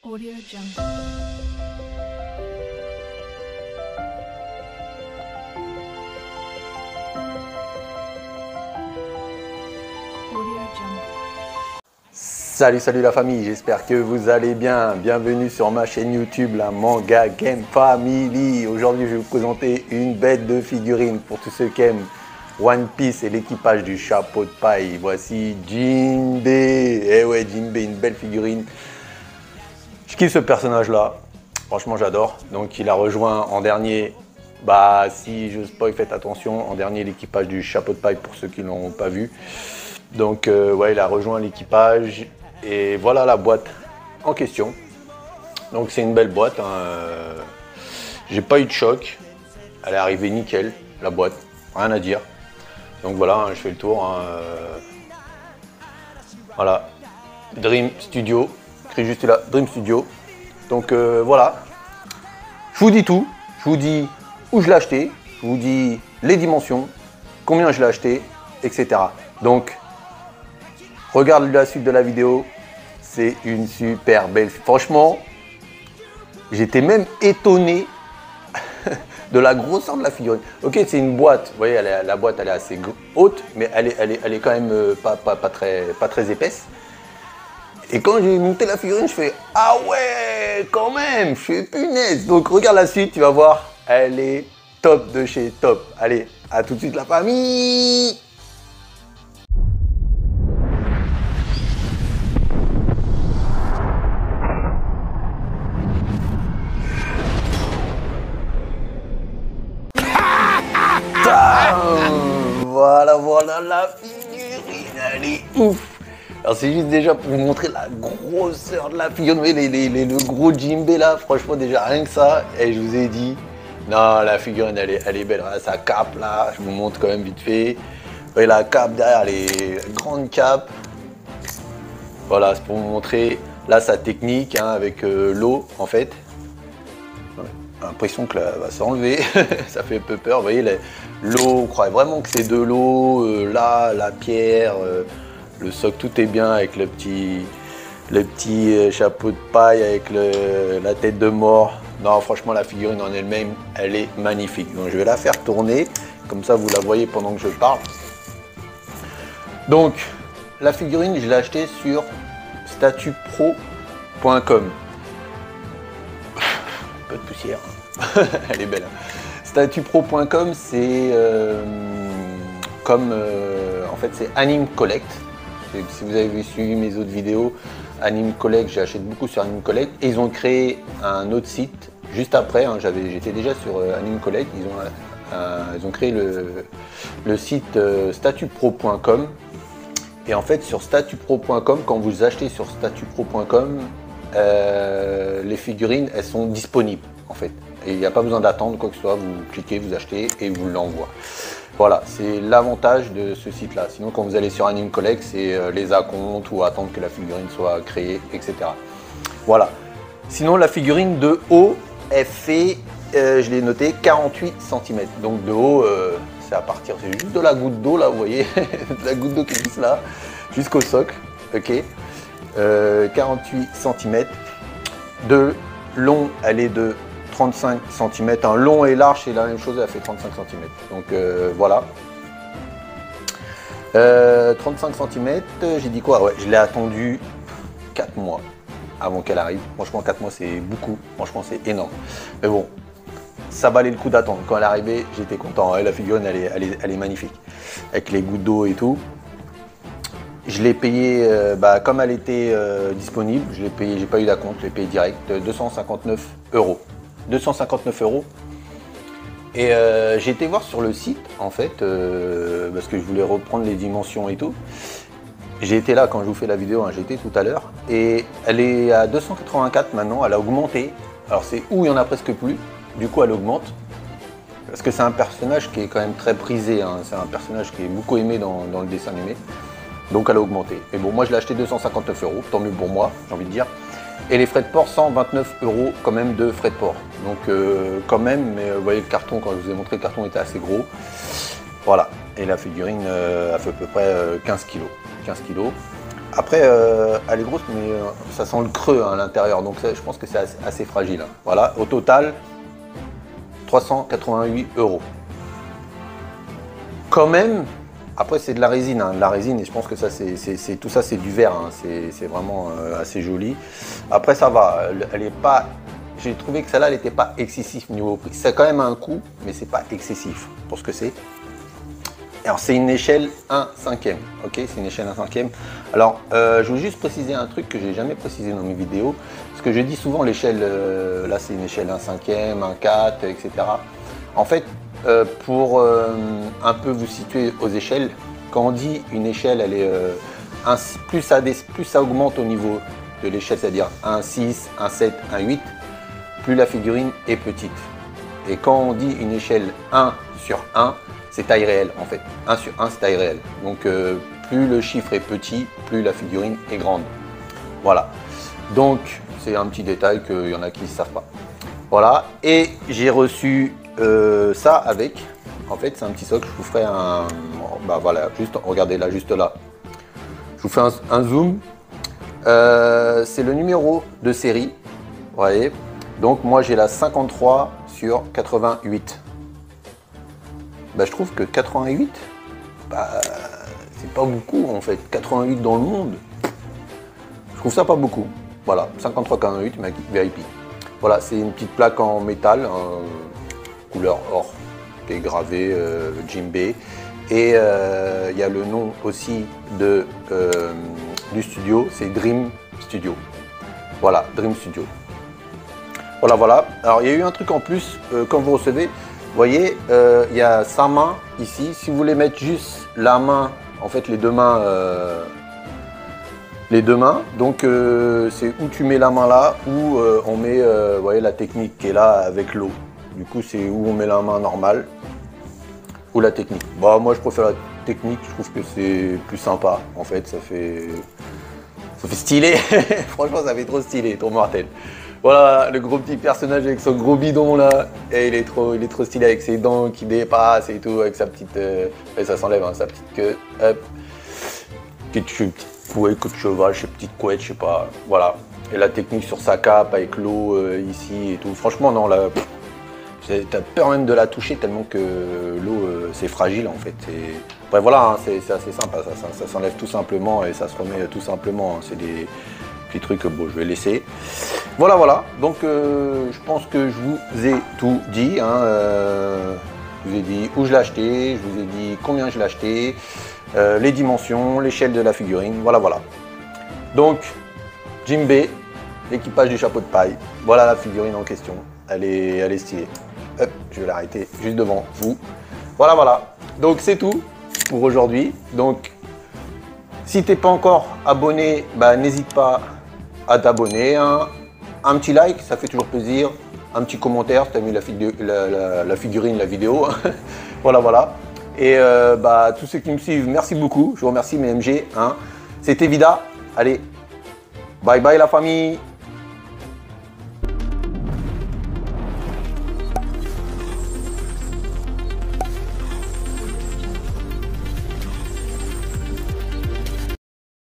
Audio Jungle. Audio Jungle. Salut la famille, j'espère que vous allez bien. Bienvenue sur ma chaîne YouTube, la Manga Game Family. Aujourd'hui, je vais vous présenter une bête de figurines pour tous ceux qui aiment One Piece et l'équipage du chapeau de paille. Voici Jinbe. Eh ouais, Jinbe, une belle figurine. Je kiffe ce personnage-là. Franchement, j'adore. Donc, il a rejoint en dernier. Bah, si je spoil, faites attention. En dernier, l'équipage du chapeau de paille pour ceux qui ne l'ont pas vu. Donc, ouais, il a rejoint l'équipage. Et voilà la boîte en question. Donc, c'est une belle boîte. Hein. J'ai pas eu de choc. Elle est arrivée nickel, la boîte. Rien à dire. Donc, voilà, hein, je fais le tour. Hein. Voilà. Dream Studio. Écrit juste là, Dream Studio. Donc, voilà. Je vous dis tout. Je vous dis où je l'ai acheté. Je vous dis les dimensions. Combien je l'ai acheté, etc. Donc, regarde la suite de la vidéo, c'est une super belle. Franchement, j'étais même étonné de la grosseur de la figurine. Ok, c'est une boîte, vous voyez, la boîte elle est assez haute, mais elle est quand même pas très épaisse. Et quand j'ai monté la figurine, je fais ah ouais, quand même, je fais punaise. Donc regarde la suite, tu vas voir, elle est top de chez top. Allez, à tout de suite la famille. Voilà la figurine, elle est ouf. Alors c'est juste déjà pour vous montrer la grosseur de la figurine, vous voyez le gros Jinbe là, franchement déjà rien que ça, et je vous ai dit, non la figurine elle est belle, voilà, sa cape là, je vous montre quand même vite fait, vous voyez la cape derrière, les grandes capes, voilà c'est pour vous montrer là sa technique hein, avec l'eau en fait. L'impression que là, va s'enlever, ça fait un peu peur. Vous voyez, l'eau, on croyait vraiment que c'est de l'eau. Là, la pierre, le socle, tout est bien avec le petit chapeau de paille, avec la tête de mort. Non, franchement, la figurine en elle-même, elle est magnifique. Donc, je vais la faire tourner, comme ça, vous la voyez pendant que je parle. Donc, la figurine, je l'ai achetée sur statupro.com. Peu de poussière, elle est belle. Statupro.com, c'est comme en fait c'est Anime Collect. Si vous avez suivi mes autres vidéos, Anime Collect, j'achète beaucoup sur Anime Collect. Et ils ont créé un autre site juste après. Hein, j'étais déjà sur Anime Collect. Ils ont créé le site statupro.com. Et en fait sur statupro.com, quand vous achetez sur statupro.com, les figurines elles sont disponibles en fait et il n'y a pas besoin d'attendre quoi que ce soit, vous cliquez, vous achetez et vous l'envoie. Voilà, c'est l'avantage de ce site là. Sinon quand vous allez sur Anime Collect, c'est les acomptes ou attendre que la figurine soit créée, etc. Voilà, sinon la figurine de haut elle fait je l'ai noté 48 cm, donc de haut c'est à partir, c'est juste de la goutte d'eau là, vous voyez de la goutte d'eau qui glisse là jusqu'au socle. Ok, 48 cm. De long, elle est de 35 cm. Un long et large, c'est la même chose, elle fait 35 cm. Donc voilà. 35 cm, j'ai dit quoi? Ouais, je l'ai attendu 4 mois avant qu'elle arrive. Franchement, 4 mois, c'est beaucoup. Franchement, c'est énorme. Mais bon, ça valait le coup d'attendre. Quand elle est arrivée, j'étais content. Ouais, la figurine, elle est magnifique. Avec les gouttes d'eau et tout. Je l'ai payé, comme elle était disponible, je l'ai payé, j'ai pas eu d'acompte, je l'ai payé direct, 259 €. 259 €. Et j'ai été voir sur le site, en fait, parce que je voulais reprendre les dimensions et tout. J'ai été là quand je vous fais la vidéo, hein, j'ai été tout à l'heure. Et elle est à 284 maintenant, elle a augmenté. Alors c'est où il y en a presque plus, du coup elle augmente. Parce que c'est un personnage qui est quand même très prisé, hein. C'est un personnage qui est beaucoup aimé dans le dessin animé. Donc elle a augmenté. Mais bon, moi je l'ai acheté 259 €, tant mieux pour moi, j'ai envie de dire. Et les frais de port, 129 € quand même de frais de port. Donc quand même, mais vous voyez le carton, quand je vous ai montré, le carton était assez gros. Voilà. Et la figurine a fait à peu près 15 kg. 15 kg. Après, elle est grosse, mais ça sent le creux à l'intérieur. Donc ça, je pense que c'est assez fragile. Hein. Voilà, au total, 388 €. Quand même, après c'est de la résine. Hein. De la résine, et je pense que ça, tout ça, c'est du verre. Hein. C'est vraiment assez joli. Après, ça va. Elle est pas... J'ai trouvé que celle-là, elle n'était pas excessif niveau prix. C'est quand même un coût, mais c'est pas excessif pour ce que c'est. Alors, c'est une échelle 1/5e. Ok, c'est une échelle 1/5e. Alors, je voulais juste préciser un truc que j'ai jamais précisé dans mes vidéos. Parce que je dis souvent l'échelle, là, c'est une échelle 1/5e, 1/4, etc. En fait, pour un peu vous situer aux échelles, quand on dit une échelle, elle est plus ça augmente au niveau de l'échelle, c'est-à-dire 1/6, 1/7, 1/8, plus la figurine est petite. Et quand on dit une échelle 1/1, c'est taille réelle en fait. 1/1, c'est taille réelle. Donc plus le chiffre est petit, plus la figurine est grande. Voilà. Donc c'est un petit détail qu'il y en a qui ne savent pas. Voilà. Et j'ai reçu ça avec. En fait, c'est un petit socle. Je vous ferai un. Bah voilà, juste regardez là, juste là. Je vous fais un zoom. C'est le numéro de série. Vous voyez. Donc moi j'ai la 53/88. Bah, je trouve que 88, bah, c'est pas beaucoup en fait. 88 dans le monde, je trouve ça pas beaucoup. Voilà, 53/88 VIP. Voilà, c'est une petite plaque en métal, couleur or, qui est gravée Jimbei. Et il y a le nom aussi du studio, c'est Dream Studio. Voilà, Dream Studio. Voilà, voilà. Alors, il y a eu un truc en plus, quand vous recevez, vous voyez, il y a sa main ici. Si vous voulez mettre juste la main, en fait, les deux mains, donc c'est où tu mets la main là, ou on met, vous voyez, la technique qui est là avec l'eau. Du coup, c'est où on met la main normale, ou la technique. Bon, moi, je préfère la technique, je trouve que c'est plus sympa, en fait, ça fait stylé. Franchement, ça fait trop stylé, trop mortel. Voilà, le gros petit personnage avec son gros bidon là, et il est trop stylé avec ses dents qui dépassent et tout, avec sa petite, et ça s'enlève, hein, sa petite queue, hop, petite pouet, queue de cheval, petite couette, je sais pas, voilà. Et la technique sur sa cape avec l'eau ici et tout, franchement non, là, t'as peur même de la toucher tellement que l'eau c'est fragile en fait. Après voilà, hein, c'est assez sympa, ça s'enlève tout simplement et ça se remet tout simplement, hein, c'est des petits trucs que bon, je vais laisser. Voilà, voilà. Donc, je pense que je vous ai tout dit. Hein, je vous ai dit où je l'ai acheté, je vous ai dit combien je l'ai acheté, les dimensions, l'échelle de la figurine. Voilà, voilà. Donc, Jimbei, l'équipage du chapeau de paille. Voilà la figurine en question. Elle est stylée. Hop, je vais l'arrêter juste devant vous. Voilà, voilà. Donc, c'est tout pour aujourd'hui. Donc, si tu n'es pas encore abonné, bah, n'hésite pas à t'abonner. Hein. Un petit like, ça fait toujours plaisir. Un petit commentaire si tu as mis la figurine, la vidéo. Voilà, voilà. Et bah, tous ceux qui me suivent, merci beaucoup. Je vous remercie mes MG. Hein. C'était Vida. Allez, bye bye la famille.